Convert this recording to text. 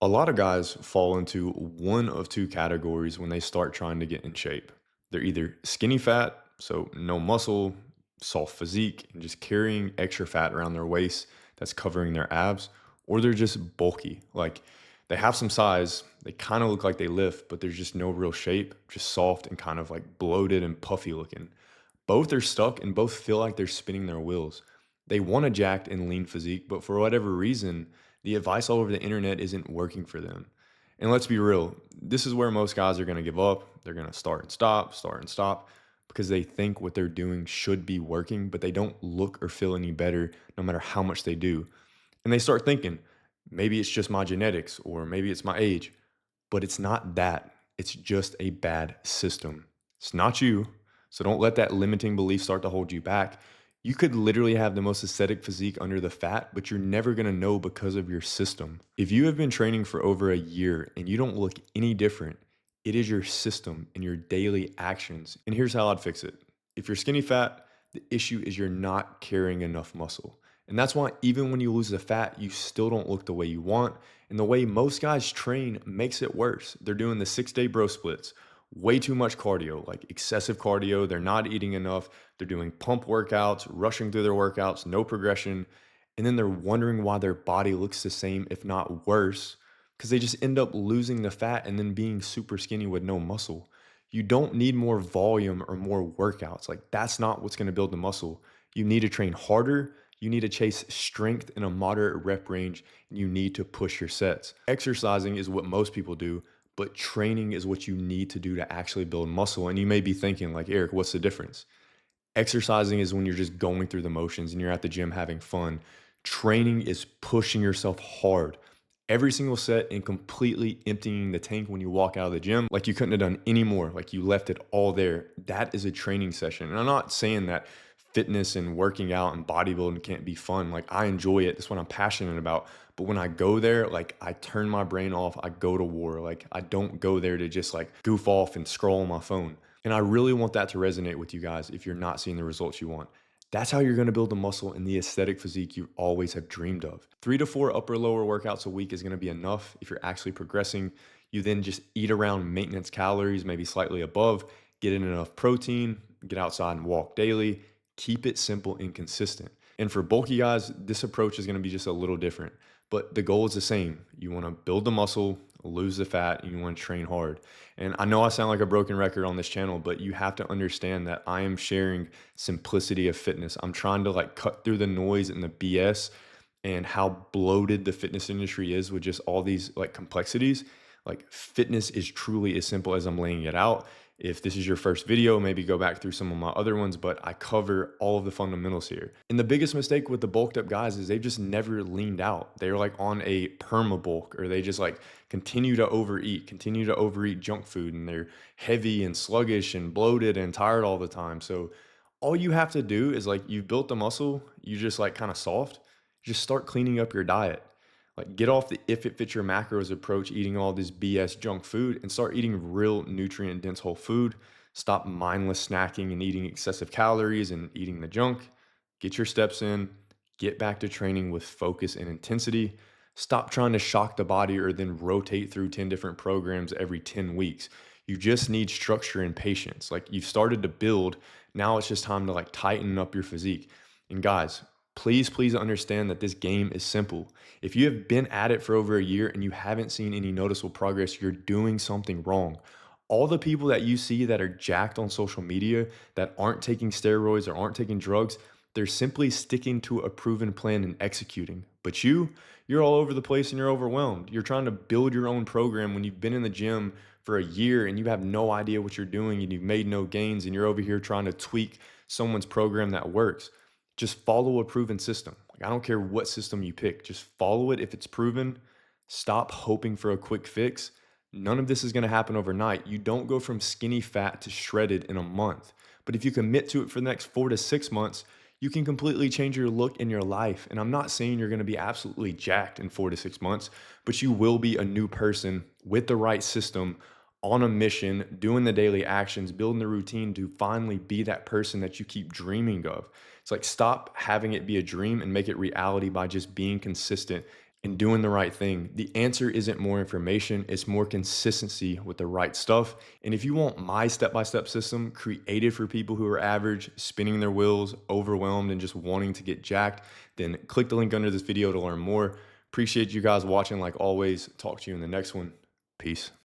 A lot of guys fall into one of two categories when they start trying to get in shape. They're either skinny fat, so no muscle, soft physique, and just carrying extra fat around their waist that's covering their abs, or they're just bulky. Like they have some size, they kind of look like they lift, but there's just no real shape, just soft and kind of like bloated and puffy looking. Both are stuck and both feel like they're spinning their wheels. They want a jacked and lean physique, but for whatever reason, the advice all over the internet isn't working for them. And let's be real, this is where most guys are going to give up. They're going to start and stop because they think what they're doing should be working, but they don't look or feel any better no matter how much they do. And they start thinking, maybe it's just my genetics or maybe it's my age, but it's not that. It's just a bad system. It's not you. So don't let that limiting belief start to hold you back. You could literally have the most aesthetic physique under the fat, but you're never going to know because of your system. If you have been training for over a year and you don't look any different, it is your system and your daily actions. And here's how I'd fix it. If you're skinny fat, the issue is you're not carrying enough muscle. And that's why even when you lose the fat, you still don't look the way you want. And the way most guys train makes it worse. They're doing the 6 day bro splits, way too much cardio, like excessive cardio. They're not eating enough. They're doing pump workouts, rushing through their workouts, no progression. And then they're wondering why their body looks the same, if not worse, because they just end up losing the fat and then being super skinny with no muscle. You don't need more volume or more workouts. Like, that's not what's going to build the muscle. You need to train harder. You need to chase strength in a moderate rep range, and you need to push your sets. Exercising is what most people do, but training is what you need to do to actually build muscle. And you may be thinking, like, Eric, what's the difference? Exercising is when you're just going through the motions and you're at the gym having fun. Training is pushing yourself hard every single set and completely emptying the tank when you walk out of the gym, like you couldn't have done any more, like you left it all there. That is a training session. And I'm not saying that fitness and working out and bodybuilding can't be fun. Like, I enjoy it. That's what I'm passionate about. But when I go there, like, I turn my brain off. I go to war. Like, I don't go there to just like goof off and scroll on my phone. And I really want that to resonate with you guys if you're not seeing the results you want. That's how you're going to build the muscle and the aesthetic physique you always have dreamed of. 3 to 4 upper lower workouts a week is going to be enough if you're actually progressing. You then just eat around maintenance calories, maybe slightly above, get in enough protein, get outside and walk daily. Keep it simple and consistent. And for bulky guys, this approach is going to be just a little different, but the goal is the same. You want to build the muscle, lose the fat, and you want to train hard. And I know I sound like a broken record on this channel, but you have to understand that I am sharing simplicity of fitness. I'm trying to like cut through the noise and the BS and how bloated the fitness industry is with just all these like complexities. Like, fitness is truly as simple as I'm laying it out. If this is your first video, maybe go back through some of my other ones, but I cover all of the fundamentals here. And the biggest mistake with the bulked up guys is they've just never leaned out. They're like on a perma bulk, or they just like continue to overeat junk food, and they're heavy and sluggish and bloated and tired all the time. So all you have to do is, like, you've built the muscle, you just like kind of soft, just start cleaning up your diet. Like, get off the if it fits your macros approach, eating all this BS junk food, and start eating real nutrient dense whole food. Stop mindless snacking and eating excessive calories and eating the junk. Get your steps in, get back to training with focus and intensity. Stop trying to shock the body or then rotate through 10 different programs every 10 weeks. You just need structure and patience. Like, you've started to build, now it's just time to like tighten up your physique. And guys, please understand that this game is simple. If you have been at it for over a year and you haven't seen any noticeable progress, you're doing something wrong. All the people that you see that are jacked on social media, that aren't taking steroids or aren't taking drugs, they're simply sticking to a proven plan and executing. But you're all over the place and you're overwhelmed. You're trying to build your own program when you've been in the gym for a year and you have no idea what you're doing and you've made no gains, and you're over here trying to tweak someone's program that works. Just follow a proven system. Like, I don't care what system you pick, just follow it if it's proven. Stop hoping for a quick fix. None of this is going to happen overnight. You don't go from skinny fat to shredded in a month. But if you commit to it for the next 4 to 6 months, you can completely change your look in your life. And I'm not saying you're going to be absolutely jacked in 4 to 6 months, but you will be a new person with the right system, on a mission, doing the daily actions, building the routine to finally be that person that you keep dreaming of. It's like, stop having it be a dream and make it reality by just being consistent and doing the right thing. The answer isn't more information, it's more consistency with the right stuff. And if you want my step by step system created for people who are average, spinning their wheels, overwhelmed, and just wanting to get jacked, then click the link under this video to learn more. Appreciate you guys watching like always. Talk to you in the next one. Peace.